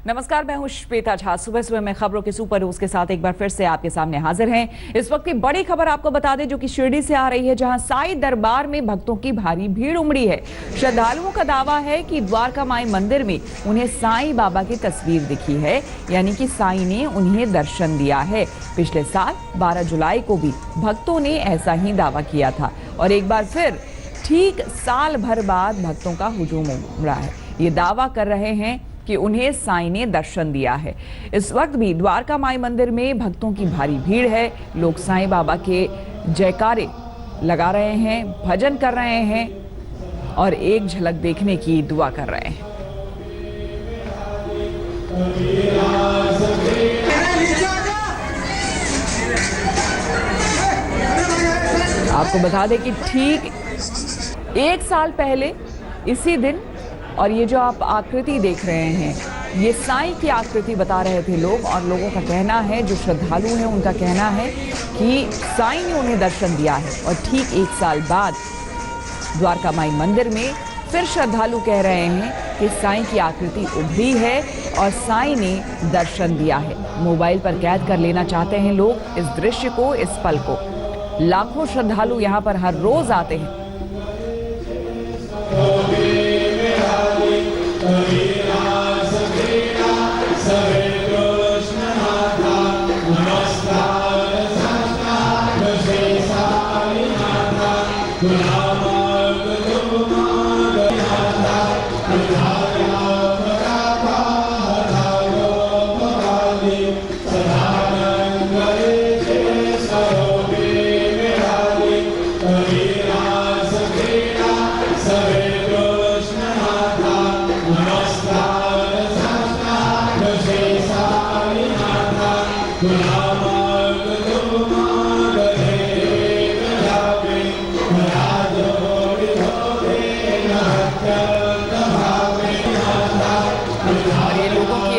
नमस्कार, मैं हूं श्वेता झा। सुबह सुबह में खबरों के सुपर न्यूज के साथ एक बार फिर से आपके सामने हाजिर हैं। इस वक्त की बड़ी खबर आपको बता दें जो कि शिरडी से आ रही है, जहां साईं दरबार में भक्तों की भारी भीड़ उमड़ी है। श्रद्धालुओं का दावा है कि द्वारका माई मंदिर में उन्हें साईं बाबा की तस्वीर दिखी है, यानी कि साईं ने उन्हें दर्शन दिया है। पिछले साल 12 जुलाई को भी भक्तों ने ऐसा ही दावा किया था और एक बार फिर ठीक साल भर बाद भक्तों का हुजूम उमड़ा है। ये दावा कर रहे हैं कि उन्हें साईं ने दर्शन दिया है। इस वक्त भी द्वारका माई मंदिर में भक्तों की भारी भीड़ है। लोग साईं बाबा के जयकारे लगा रहे हैं, भजन कर रहे हैं और एक झलक देखने की दुआ कर रहे हैं। आपको बता दें कि ठीक एक साल पहले इसी दिन, और ये जो आप आकृति देख रहे हैं, ये साईं की आकृति बता रहे थे लोग, और लोगों का कहना है, जो श्रद्धालु हैं उनका कहना है कि साईं ने उन्हें दर्शन दिया है। और ठीक एक साल बाद द्वारका माई मंदिर में फिर श्रद्धालु कह रहे हैं कि साईं की आकृति उभरी है और साईं ने दर्शन दिया है। मोबाइल पर कैद कर लेना चाहते हैं लोग इस दृश्य को, इस पल को। लाखों श्रद्धालु यहाँ पर हर रोज आते हैं।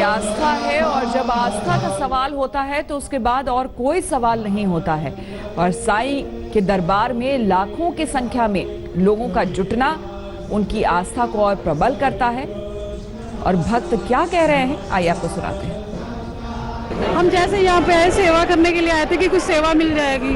आस्था है, और जब आस्था का सवाल होता है तो उसके बाद और कोई सवाल नहीं होता है। और साईं के दरबार में लाखों की संख्या में लोगों का जुटना उनकी आस्था को और प्रबल करता है। और भक्त क्या कह रहे हैं, आइए आपको सुनाते हैं। हम जैसे यहाँ पे आए सेवा करने के लिए आए थे कि कुछ सेवा मिल जाएगी,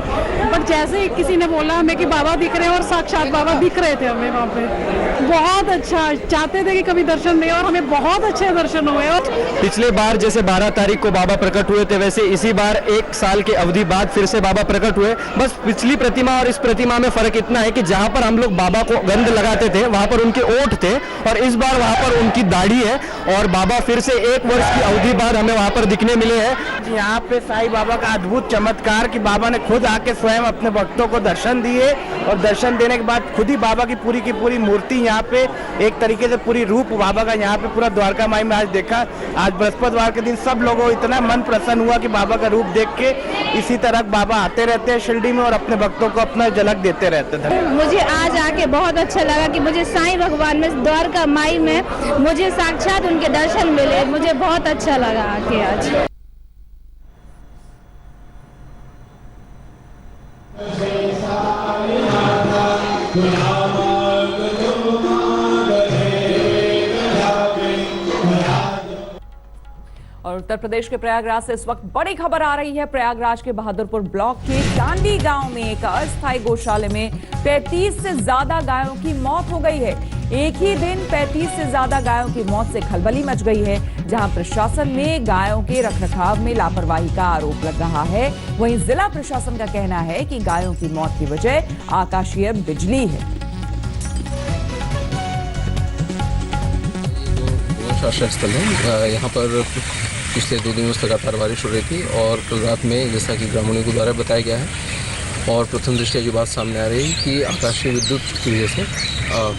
बट जैसे ही किसी ने बोला हमें कि बाबा दिख रहे हैं, और साक्षात बाबा दिख रहे थे हमें वहाँ पे। बहुत अच्छा, चाहते थे कि कभी दर्शन दें और हमें बहुत अच्छे दर्शन हुए। और पिछले बार जैसे 12 तारीख को बाबा प्रकट हुए थे, वैसे इसी बार एक साल के अवधि बाद फिर से बाबा प्रकट हुए। बस पिछली प्रतिमा और इस प्रतिमा में फर्क इतना है कि जहाँ पर हम लोग बाबा को गंध लगाते थे वहाँ पर उनके ओठ थे, और इस बार वहाँ पर उनकी दाढ़ी है। और बाबा फिर से 1 वर्ष की अवधि बाद हमें वहाँ पर दिखने मिले हैं। यहाँ पे साईं बाबा का अद्भुत चमत्कार कि बाबा ने खुद आके स्वयं अपने भक्तों को दर्शन दिए, और दर्शन देने के बाद खुद ही बाबा की पूरी मूर्ति यहाँ पे एक तरीके से पूरी रूप बाबा का यहाँ पे पूरा द्वारका माई में आज देखा। आज बृहस्पतिवार के दिन सब लोगों को इतना मन प्रसन्न हुआ कि बाबा का रूप देख के। इसी तरह बाबा आते रहते हैं शिरडी में और अपने भक्तों को अपना झलक देते रहते थे। मुझे आज आके बहुत अच्छा लगा कि मुझे साईं भगवान में, द्वारका माई में मुझे साक्षात उनके दर्शन मिले। मुझे बहुत अच्छा लगा आके आज। और उत्तर प्रदेश के प्रयागराज से इस वक्त बड़ी खबर आ रही है। प्रयागराज के बहादुरपुर ब्लॉक के चांदी गांव में एक अस्थायी गौशाले में 35 से ज्यादा गायों की मौत हो गई है। एक ही दिन 35 से ज्यादा गायों की मौत से खलबली मच गई है, जहां प्रशासन ने गायों के रखरखाव में लापरवाही का आरोप लग रहा है। वहीं जिला प्रशासन का कहना है कि गायों की मौत की वजह आकाशीय बिजली है। आश्रय स्थल है, यहाँ पर पिछले 2 दिनों से लगातार बारिश हो रही थी, और कल रात में जैसा कि ग्रामीणों के द्वारा बताया गया है और प्रथम दृष्टया जो बात सामने आ रही है कि आकाशीय विद्युत की वजह से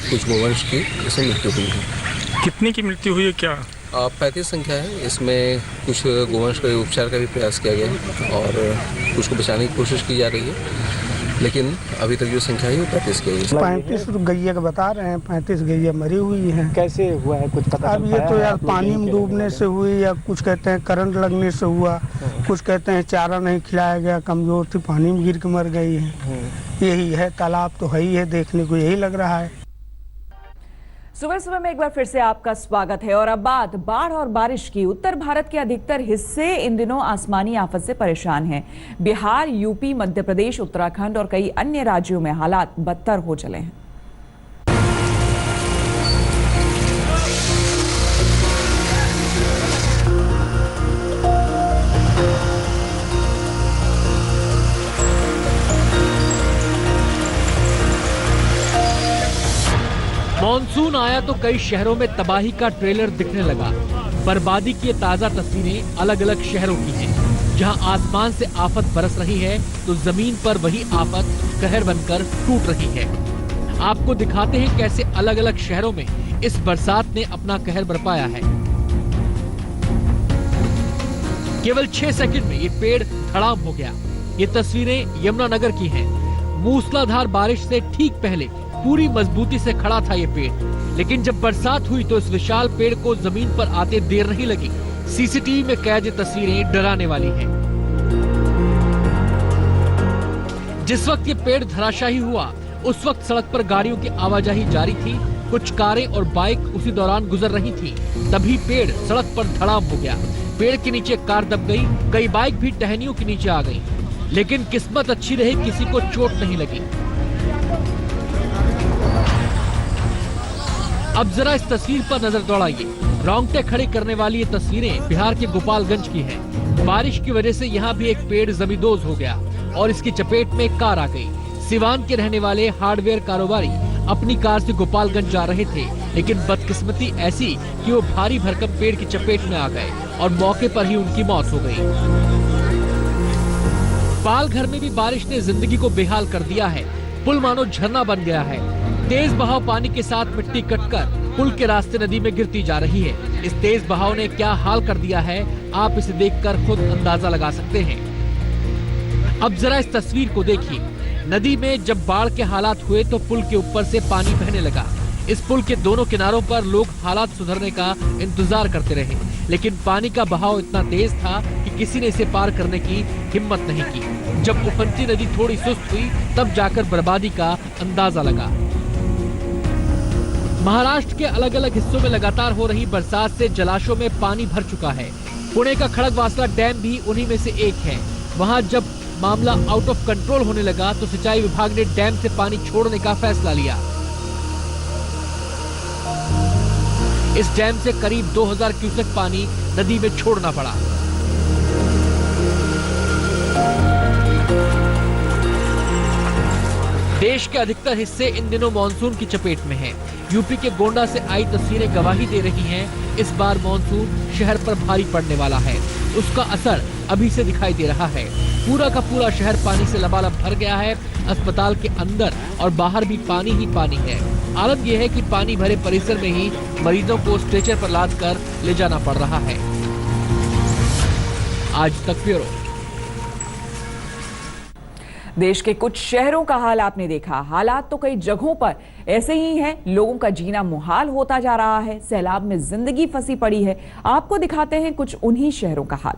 कुछ गोवंश की इसमें मृत्यु हुई है। कितने की मृत्यु हुई है? क्या 35 संख्या है। इसमें कुछ गोवंश का उपचार का भी प्रयास किया गया है और कुछ को बचाने की कोशिश की जा रही है, लेकिन अभी तक जो संख्या है वो 35 की है। 35 गैया का बता रहे हैं, 35 गैया मरी हुई हैं। कैसे हुआ है कुछ पता? अब ये तो यार पानी में डूबने से हुई, या कुछ कहते हैं करंट लगने से हुआ, कुछ कहते हैं चारा नहीं खिलाया गया, कमजोर थी, पानी में गिर के मर गई है। यही है, तालाब तो है ही है, देखने को यही लग रहा है। सुबह सुबह में एक बार फिर से आपका स्वागत है और अब बात बाढ़ और बारिश की। उत्तर भारत के अधिकतर हिस्से इन दिनों आसमानी आफत से परेशान हैं। बिहार, यूपी, मध्य प्रदेश, उत्तराखंड और कई अन्य राज्यों में हालात बदतर हो चले हैं। मॉनसून आया तो कई शहरों में तबाही का ट्रेलर दिखने लगा। बर्बादी की ताजा तस्वीरें अलग अलग शहरों की हैं। जहां आसमान से आफत बरस रही है तो जमीन पर वही आफत कहर बनकर टूट रही है। आपको दिखाते हैं कैसे अलग अलग शहरों में इस बरसात ने अपना कहर बरपाया है। केवल 6 सेकंड में ये पेड़ धड़ाम हो गया। ये तस्वीरें यमुनानगर की हैं। मूसलाधार बारिश से ठीक पहले पूरी मजबूती से खड़ा था ये पेड़, लेकिन जब बरसात हुई तो इस विशाल पेड़ को जमीन पर आते देर नहीं लगी। सीसीटीवी में कैद ये तस्वीरें डराने वाली हैं। जिस वक्त ये पेड़ धराशायी हुआ उस वक्त सड़क पर गाड़ियों की आवाजाही जारी थी। कुछ कारें और बाइक उसी दौरान गुजर रही थी। तभी पेड़ सड़क पर धड़ाम हो गया। पेड़ के नीचे कार दब गई। कई बाइक भी टहनियों के नीचे आ गई, लेकिन किस्मत अच्छी रही, किसी को चोट नहीं लगी। अब जरा इस तस्वीर पर नजर दौड़ाइए। रोंगटे खड़े करने वाली ये तस्वीरें बिहार के गोपालगंज की हैं। बारिश की वजह से यहाँ भी एक पेड़ जमींदोज हो गया और इसकी चपेट में कार आ गई। सिवान के रहने वाले हार्डवेयर कारोबारी अपनी कार से गोपालगंज जा रहे थे, लेकिन बदकिस्मती ऐसी कि वो भारी भरकम पेड़ की चपेट में आ गए और मौके पर ही उनकी मौत हो गई। पालघर में भी बारिश ने जिंदगी को बेहाल कर दिया है। पुल मानो झरना बन गया है। तेज बहाव पानी के साथ मिट्टी कटकर पुल के रास्ते नदी में गिरती जा रही है। इस तेज बहाव ने क्या हाल कर दिया है, आप इसे देखकर खुद अंदाजा लगा सकते हैं। अब जरा इस तस्वीर को देखिए। नदी में जब बाढ़ के हालात हुए तो पुल के ऊपर से पानी बहने लगा। इस पुल के दोनों किनारों पर लोग हालात सुधरने का इंतजार करते रहे, लेकिन पानी का बहाव इतना तेज था कि किसी ने इसे पार करने की हिम्मत नहीं की। जब उफनती नदी थोड़ी सुस्त हुई तब जाकर बर्बादी का अंदाजा लगा। महाराष्ट्र के अलग अलग हिस्सों में लगातार हो रही बरसात से जलाशयों में पानी भर चुका है। पुणे का खड़गवासला डैम भी उन्हीं में से एक है। वहां जब मामला आउट ऑफ कंट्रोल होने लगा तो सिंचाई विभाग ने डैम से पानी छोड़ने का फैसला लिया। इस डैम से करीब 2000 क्यूसेक पानी नदी में छोड़ना पड़ा। देश के अधिकतर हिस्से इन दिनों मानसून की चपेट में हैं। यूपी के गोंडा से आई तस्वीरें गवाही दे रही हैं, इस बार मानसून शहर पर भारी पड़ने वाला है। उसका असर अभी से दिखाई दे रहा है। पूरा का पूरा शहर पानी से लबालब भर गया है। अस्पताल के अंदर और बाहर भी पानी ही पानी है। हालत यह है कि पानी भरे परिसर में ही मरीजों को स्ट्रेचर पर लाद कर ले जाना पड़ रहा है। आज तक ब्यूरो। देश के कुछ शहरों का हाल आपने देखा। हालात तो कई जगहों पर ऐसे ही हैं। लोगों का जीना मुहाल होता जा रहा है। सैलाब में जिंदगी फंसी पड़ी है। आपको दिखाते हैं कुछ उन्हीं शहरों का हाल।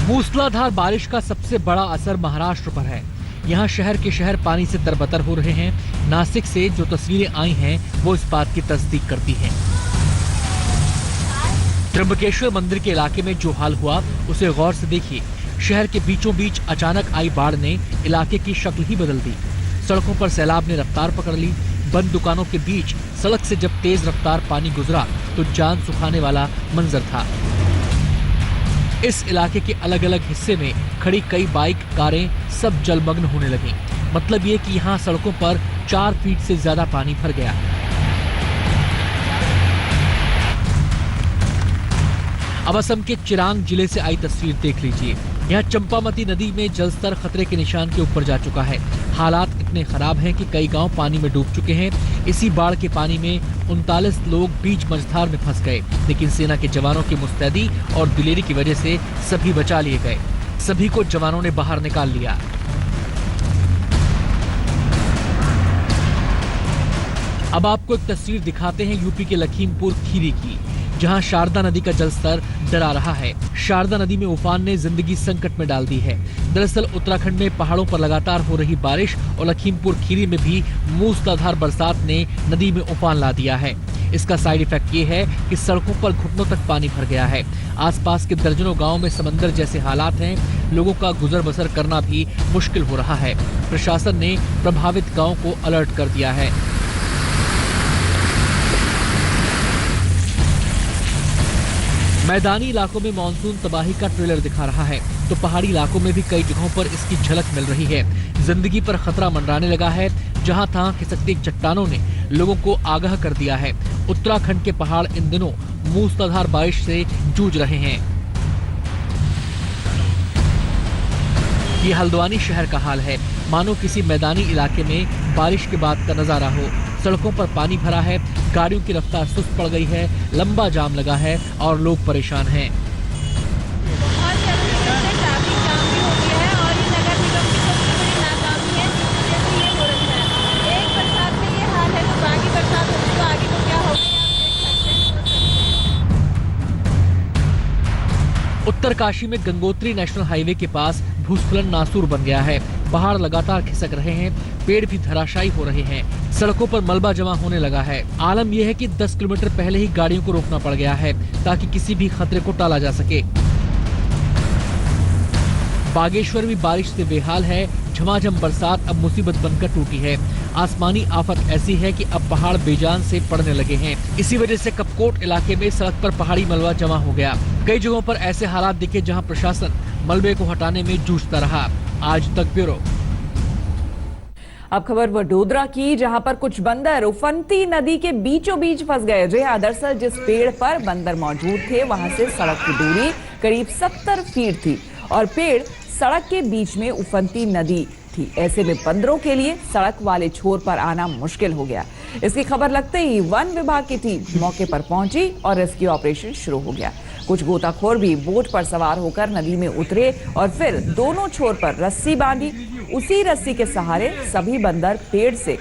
मूसलाधार बारिश का सबसे बड़ा असर महाराष्ट्र पर है। यहाँ शहर के शहर पानी से तरबतर हो रहे हैं। नासिक से जो तस्वीरें आई हैं वो इस बात की तस्दीक करती हैं। त्र्यंबकेश्वर मंदिर के इलाके में जो हाल हुआ उसे गौर से देखिए। शहर के बीचों बीच अचानक आई बाढ़ ने इलाके की शक्ल ही बदल दी। सड़कों पर सैलाब ने रफ्तार पकड़ ली। बंद दुकानों के बीच सड़क से जब तेज रफ्तार पानी गुजरा तो जान सुखाने वाला मंजर था। इस इलाके के अलग अलग हिस्से में खड़ी कई बाइक, कारें सब जलमग्न होने लगी। मतलब ये कि यहाँ सड़कों पर 4 फीट से ज्यादा पानी भर गया। अब असम के चिरांग जिले से आई तस्वीर देख लीजिए। यहाँ चंपामती नदी में जलस्तर खतरे के निशान के ऊपर जा चुका है। हालात इतने खराब हैं कि कई गांव पानी में डूब चुके हैं। इसी बाढ़ के पानी में 39 लोग बीच मझधार में फंस गए, लेकिन सेना के जवानों की मुस्तैदी और दिलेरी की वजह से सभी बचा लिए गए। सभी को जवानों ने बाहर निकाल लिया। अब आपको एक तस्वीर दिखाते हैं यूपी के लखीमपुर खीरी की, जहां शारदा नदी का जलस्तर डरा रहा है। शारदा नदी में उफान ने जिंदगी संकट में डाल दी है। दरअसल उत्तराखंड में पहाड़ों पर लगातार हो रही बारिश और लखीमपुर खीरी में भी मूसलाधार बरसात ने नदी में उफान ला दिया है। इसका साइड इफेक्ट ये है कि सड़कों पर घुटनों तक पानी भर गया है। आसपास के दर्जनों गांवों में समंदर जैसे हालात हैं। लोगों का गुजर बसर करना भी मुश्किल हो रहा है। प्रशासन ने प्रभावित गांवों को अलर्ट कर दिया है। मैदानी इलाकों में मानसून तबाही का ट्रेलर दिखा रहा है तो पहाड़ी इलाकों में भी कई जगहों पर इसकी झलक मिल रही है। जिंदगी पर खतरा मंडराने लगा है। जहां तहां खिसकती चट्टानों ने लोगों को आगाह कर दिया है। उत्तराखंड के पहाड़ इन दिनों मूसलाधार बारिश से जूझ रहे हैं। ये हल्द्वानी शहर का हाल है। मानो किसी मैदानी इलाके में बारिश के बाद का नजारा हो। सड़कों पर पानी भरा है, गाड़ियों की रफ्तार सुस्त पड़ गई है, लंबा जाम लगा है और लोग परेशान हैं। उत्तरकाशी में गंगोत्री नेशनल हाईवे के पास भूस्खलन नासूर बन गया है। पहाड़ लगातार खिसक रहे हैं, पेड़ भी धराशायी हो रहे हैं, सड़कों पर मलबा जमा होने लगा है। आलम यह है कि 10 किलोमीटर पहले ही गाड़ियों को रोकना पड़ गया है ताकि किसी भी खतरे को टाला जा सके। बागेश्वर भी बारिश से बेहाल है। झमाझम बरसात अब मुसीबत बनकर टूटी है। आसमानी आफत ऐसी है कि अब पहाड़ बेजान से पड़ने लगे हैं। इसी वजह से कपकोट इलाके में सड़क पर पहाड़ी मलबा जमा हो गया। कई जगहों पर ऐसे हालात दिखे जहां प्रशासन मलबे को हटाने में जूझता रहा। आज तक ब्यूरो। अब खबर वडोदरा की, जहां पर कुछ बंदर उफनती नदी के बीचों बीच फंस गए। जी हां, दरअसल जिस पेड़ पर बंदर मौजूद थे वहां से सड़क की दूरी करीब 70 फीट थी और पेड़ सड़क के बीच में उफनती नदी थी। ऐसे में बंदरों के लिए सड़क वाले छोर पर आना मुश्किल हो गया। इसकी खबर लगते ही वन विभाग की टीम मौके पर पहुंची और रेस्क्यू ऑपरेशन शुरू हो गया। कुछ गोताखोर भी बोट पर सवार होकर नदी में उतरे और फिर दोनों छोर पर रस्सी बांधी। उसी रस्सी के सहारे सभी बंदर पेड़ से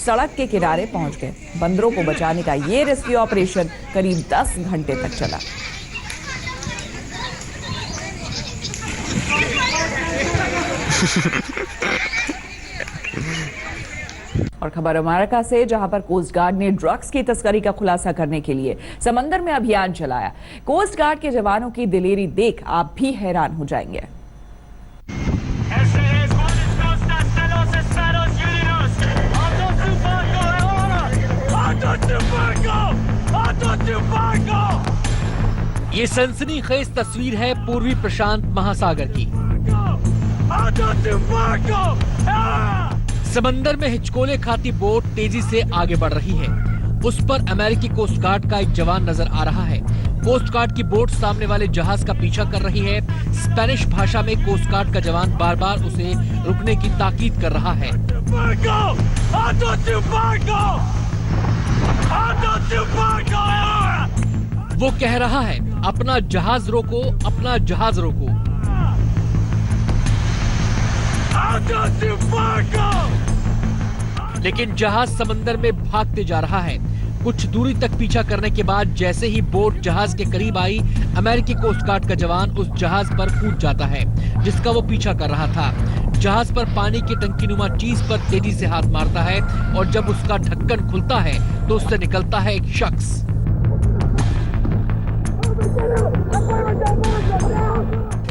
सड़क के किनारे पहुंच गए। बंदरों को बचाने का ये रेस्क्यू ऑपरेशन करीब 10 घंटे तक चला। और खबर अमेरिका से, जहां पर कोस्ट गार्ड ने ड्रग्स की तस्करी का खुलासा करने के लिए समंदर में अभियान चलाया। कोस्ट गार्ड के जवानों की दिलेरी देख आप भी हैरान हो जाएंगे। ये सनसनीखेज तस्वीर है पूर्वी प्रशांत महासागर की। समंदर में हिचकोले खाती बोट तेजी से आगे बढ़ रही है। उस पर अमेरिकी कोस्ट गार्ड का एक जवान नजर आ रहा है। कोस्ट गार्ड की बोट सामने वाले जहाज का पीछा कर रही है। स्पेनिश भाषा में कोस्ट गार्ड का जवान बार बार उसे रुकने की ताकीद कर रहा है। वो कह रहा है, अपना जहाज रोको, अपना जहाज रोको। लेकिन जहाज समंदर में भागते जा रहा है। कुछ दूरी तक पीछा करने के बाद जैसे ही बोट जहाज के करीब आई, अमेरिकी कोस्ट गार्ड का जवान उस जहाज पर कूद जाता है जिसका वो पीछा कर रहा था। जहाज पर पानी की टंकी नुमा चीज पर तेजी से हाथ मारता है और जब उसका ढक्कन खुलता है तो उससे निकलता है एक शख्स।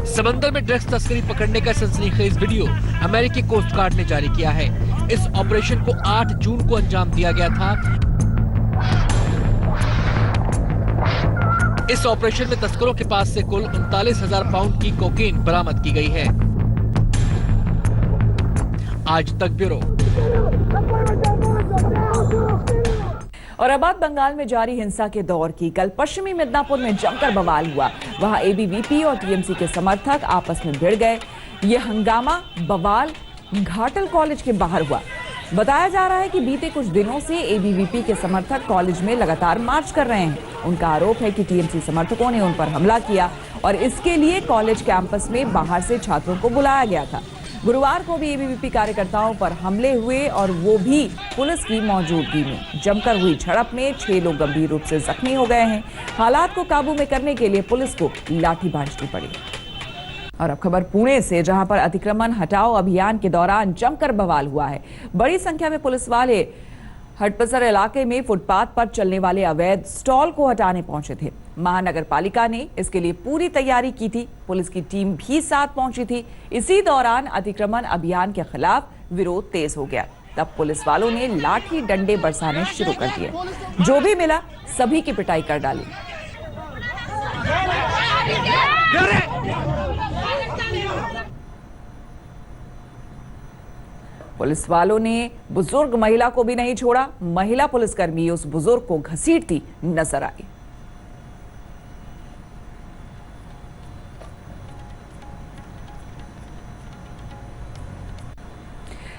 समंदर में ड्रग्स तस्करी पकड़ने का सनसनीखेज वीडियो अमेरिकी कोस्ट गार्ड ने जारी किया है। इस ऑपरेशन को 8 जून को अंजाम दिया गया था। इस ऑपरेशन में तस्करों के पास से कुल 39,000 पाउंड की कोकीन बरामद की गई है। आज तक ब्यूरो। और अब बात बंगाल में जारी हिंसा के दौर की। कल पश्चिमी मिदनापुर में जमकर बवाल हुआ। वहां एबीवीपी और टीएमसी के समर्थक आपस में भिड़ गए। यह हंगामा बवाल घाटल कॉलेज के बाहर हुआ। बताया जा रहा है कि बीते कुछ दिनों से एबीवीपी के समर्थक कॉलेज में लगातार मार्च कर रहे हैं। उनका आरोप है कि टीएमसी समर्थकों ने उन पर हमला किया और इसके लिए कॉलेज कैंपस में बाहर से छात्रों को बुलाया गया था। गुरुवार को भी एबीवीपी कार्यकर्ताओं पर हमले हुए और वो भी पुलिस की मौजूदगी में। जमकर हुई झड़प में 6 लोग गंभीर रूप से जख्मी हो गए हैं। हालात को काबू में करने के लिए पुलिस को लाठी बांधनी पड़ी। और अब खबर पुणे से, जहां पर अतिक्रमण हटाओ अभियान के दौरान जमकर बवाल हुआ है। बड़ी संख्या में पुलिस वाले हटपसर इलाके में फुटपाथ पर चलने वाले अवैध स्टॉल को हटाने पहुंचे थे। महानगर पालिका ने इसके लिए पूरी तैयारी की थी। पुलिस की टीम भी साथ पहुंची थी। इसी दौरान अतिक्रमण अभियान के खिलाफ विरोध तेज हो गया। तब पुलिस वालों ने लाठी डंडे बरसाने शुरू कर दिए। जो भी मिला सभी की पिटाई कर डाली। पुलिस वालों ने बुजुर्ग महिला को भी नहीं छोड़ा। महिला पुलिसकर्मी उस बुजुर्ग को घसीटती नजर आई।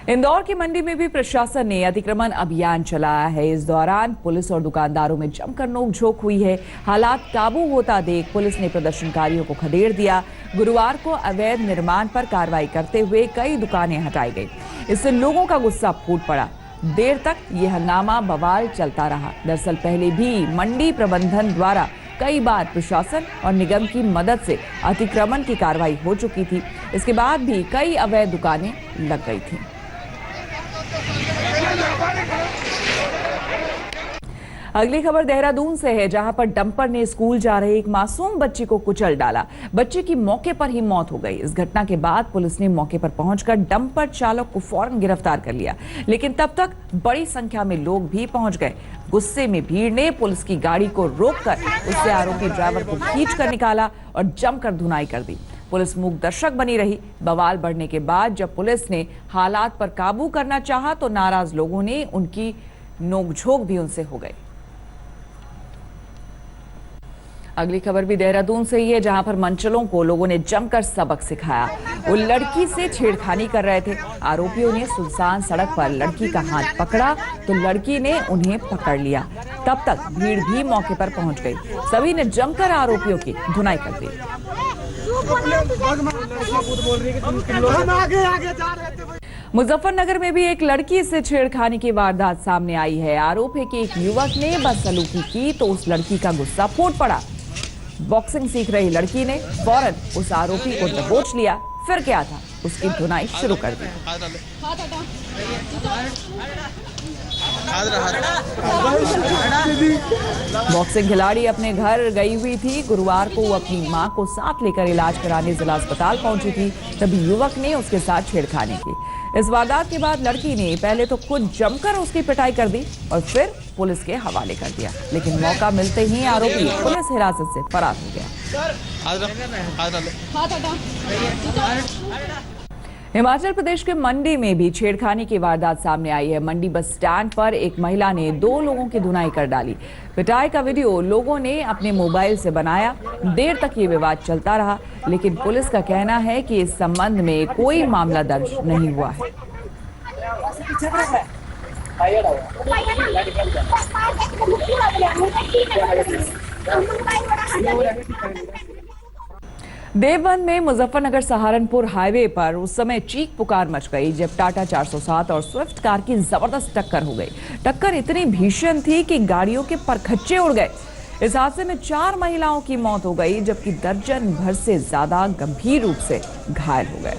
इंदौर की मंडी में भी प्रशासन ने अतिक्रमण अभियान चलाया है। इस दौरान पुलिस और दुकानदारों में जमकर नोकझोंक हुई है। हालात काबू होता देख पुलिस ने प्रदर्शनकारियों को खदेड़ दिया। गुरुवार को अवैध निर्माण पर कार्रवाई करते हुए कई दुकानें हटाई गई। इससे लोगों का गुस्सा फूट पड़ा। देर तक यह हंगामा बवाल चलता रहा। दरअसल पहले भी मंडी प्रबंधन द्वारा कई बार प्रशासन और निगम की मदद से अतिक्रमण की कार्रवाई हो चुकी थी। इसके बाद भी कई अवैध दुकानें लग गई थी। अगली खबर देहरादून से है, जहां पर डंपर ने स्कूल जा रहे एक मासूम बच्ची को कुचल डाला। बच्चे की मौके पर ही मौत हो गई। इस घटना के बाद पुलिस ने मौके पर पहुंचकर डंपर चालक को फौरन गिरफ्तार कर लिया, लेकिन तब तक बड़ी संख्या में लोग भी पहुंच गए। गुस्से में भीड़ ने पुलिस की गाड़ी को रोककर उससे आरोपी ड्राइवर को खींचकर निकाला और जमकर धुनाई कर दी। पुलिस मूक दर्शक बनी रही। बवाल बढ़ने के बाद जब पुलिस ने हालात पर काबू करना चाहा तो नाराज लोगों ने उनकी नोकझोंक भी उनसे हो गई। अगली खबर भी देहरादून से ही है, जहां पर मंचलों को लोगों ने जमकर सबक सिखाया। वो लड़की से छेड़खानी कर रहे थे। आरोपियों ने सुनसान सड़क पर लड़की का हाथ पकड़ा तो लड़की ने उन्हें पकड़ लिया। तब तक भीड़ भी मौके पर पहुंच गई। सभी ने जमकर आरोपियों की धुनाई कर दी। मुजफ्फरनगर में भी एक लड़की से छेड़खानी की वारदात सामने आई है। आरोप है कि एक युवक ने बदसलूकी की तो उस लड़की का गुस्सा फूट पड़ा। बॉक्सिंग सीख रही लड़की ने फौरन उस आरोपी को दबोच लिया। फिर क्या था, उसकी धुनाई शुरू कर दी। बॉक्सिंग खिलाड़ी अपने घर गई हुई थी। गुरुवार को वो अपनी मां को साथ लेकर इलाज कराने जिला अस्पताल पहुंची थी, तभी युवक ने उसके साथ छेड़खानी की। इस वारदात के बाद लड़की ने पहले तो खुद जमकर उसकी पिटाई कर दी और फिर पुलिस के हवाले कर दिया, लेकिन मौका मिलते ही आरोपी पुलिस हिरासत से फरार हो गया। हिमाचल प्रदेश के मंडी में भी छेड़खानी की वारदात सामने आई है। मंडी बस स्टैंड पर एक महिला ने 2 लोगों की धुनाई कर डाली। पिटाई का वीडियो लोगों ने अपने मोबाइल से बनाया। देर तक ये विवाद चलता रहा, लेकिन पुलिस का कहना है कि इस संबंध में कोई मामला दर्ज नहीं हुआ है। देवबंद में मुजफ्फरनगर सहारनपुर हाईवे पर उस समय चीख पुकार मच गई जब टाटा 407 और स्विफ्ट कार की जबरदस्त टक्कर हो गई। टक्कर इतनी भीषण थी कि गाड़ियों के परखच्चे उड़ गए। इस हादसे में 4 महिलाओं की मौत हो गई, जबकि दर्जन भर से ज्यादा गंभीर रूप से घायल हो गए।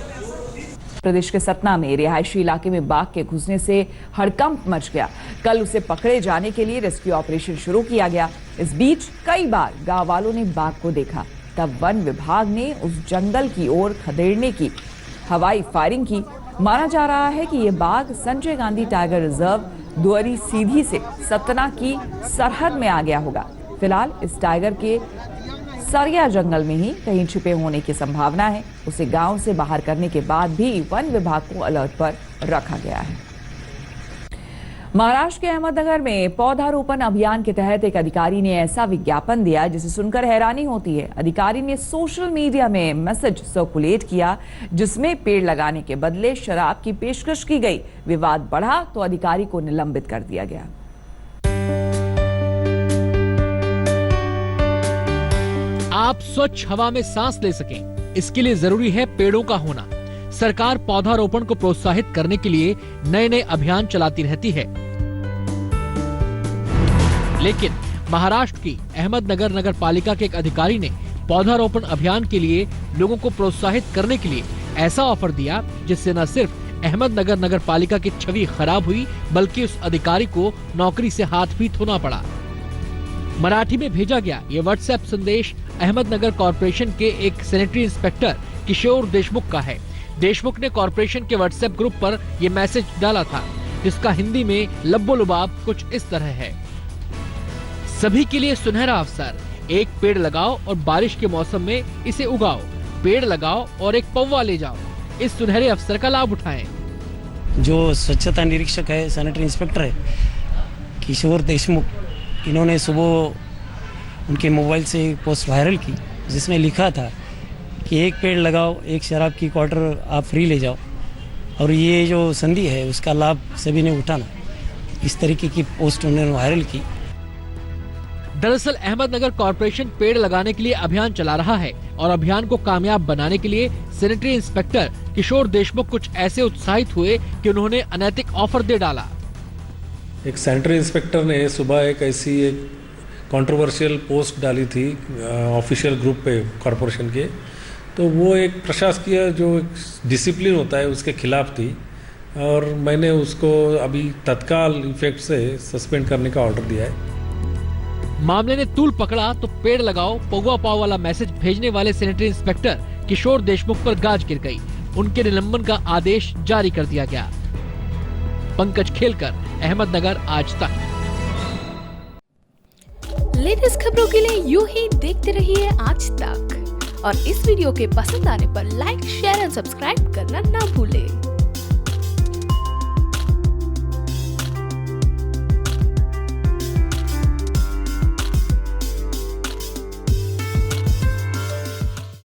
प्रदेश के सतना में रिहायशी इलाके में बाघ के घुसने से हड़कंप मच गया। कल उसे पकड़े जाने के लिए रेस्क्यू ऑपरेशन शुरू किया गया। इस बीच कई बार गांव वालों ने बाघ को देखा। तब वन विभाग ने उस जंगल की ओर खदेड़ने की हवाई फायरिंग की। माना जा रहा है कि यह बाघ संजय गांधी टाइगर रिजर्व दुअरी सीधी से सतना की सरहद में आ गया होगा। फिलहाल इस टाइगर के सरिया जंगल में ही कहीं छिपे होने की संभावना है। उसे गांव से बाहर करने के बाद भी वन विभाग को अलर्ट पर रखा गया है। महाराष्ट्र के अहमदनगर में पौधारोपण अभियान के तहत एक अधिकारी ने ऐसा विज्ञापन दिया जिसे सुनकर हैरानी होती है। अधिकारी ने सोशल मीडिया में मैसेज सर्कुलेट किया जिसमें पेड़ लगाने के बदले शराब की पेशकश की गई। विवाद बढ़ा तो अधिकारी को निलंबित कर दिया गया। आप स्वच्छ हवा में सांस ले सकें, इसके लिए जरूरी है पेड़ों का होना। सरकार पौधारोपण को प्रोत्साहित करने के लिए नए नए अभियान चलाती रहती है, लेकिन महाराष्ट्र की अहमदनगर नगर पालिका के एक अधिकारी ने पौधारोपण अभियान के लिए लोगों को प्रोत्साहित करने के लिए ऐसा ऑफर दिया जिससे न सिर्फ अहमदनगर नगर पालिका की छवि खराब हुई बल्कि उस अधिकारी को नौकरी से हाथ भी धोना पड़ा। मराठी में भेजा गया ये व्हाट्सएप संदेश अहमदनगर कॉरपोरेशन के एक सैनिटरी इंस्पेक्टर किशोर देशमुख का है। देशमुख ने कॉरपोरेशन के व्हाट्सएप ग्रुप पर यह मैसेज डाला था, जिसका हिंदी में लब्बो-लुबाब कुछ इस तरह है। सभी के लिए सुनहरा अवसर, एक पेड़ लगाओ और बारिश के मौसम में इसे उगाओ, पेड़ लगाओ और एक पौवा ले जाओ, इस सुनहरे अवसर का लाभ उठाएं। जो स्वच्छता निरीक्षक है, सैनिटरी इंस्पेक्टर है किशोर देशमुख, इन्होंने सुबह उनके मोबाइल से पोस्ट वायरल की जिसमें लिखा था कि एक पेड़ लगाओ, एक शराब की क्वार्टर आप फ्री ले जाओ, और ये जो संधि है उसका लाभ सभी ने उठाना, इस तरीके की पोस्ट उन्होंने वायरल की। दरअसल अहमदनगर कॉरपोरेशन पेड़ लगाने के लिए अभियान चला रहा है और अभियान को कामयाब बनाने के लिए सैनिटरी इंस्पेक्टर किशोर देशमुख कुछ ऐसे उत्साहित हुए कि उन्होंने अनैतिक ऑफर दे डाला। एक सैनिटरी इंस्पेक्टर ने सुबह एक ऐसी एक कंट्रोवर्शियल पोस्ट डाली थी ऑफिशियल ग्रुप पे कॉरपोरेशन के, तो वो एक प्रशासकीय जो डिसिप्लिन होता है उसके खिलाफ थी और मैंने उसको अभी तत्काल इफेक्ट से सस्पेंड करने का ऑर्डर दिया है। मामले ने तूल पकड़ा तो पेड़ लगाओ पौवा पाव वाला मैसेज भेजने वाले सैनिटरी इंस्पेक्टर किशोर देशमुख पर गाज गिर गई। उनके निलंबन का आदेश जारी कर दिया गया। पंकज खेलकर, अहमदनगर आज तक। लेटेस्ट खबरों के लिए यूं ही देखते रहिए आज तक, और इस वीडियो के पसंद आने पर लाइक, शेयर एंड सब्सक्राइब करना ना भूलें।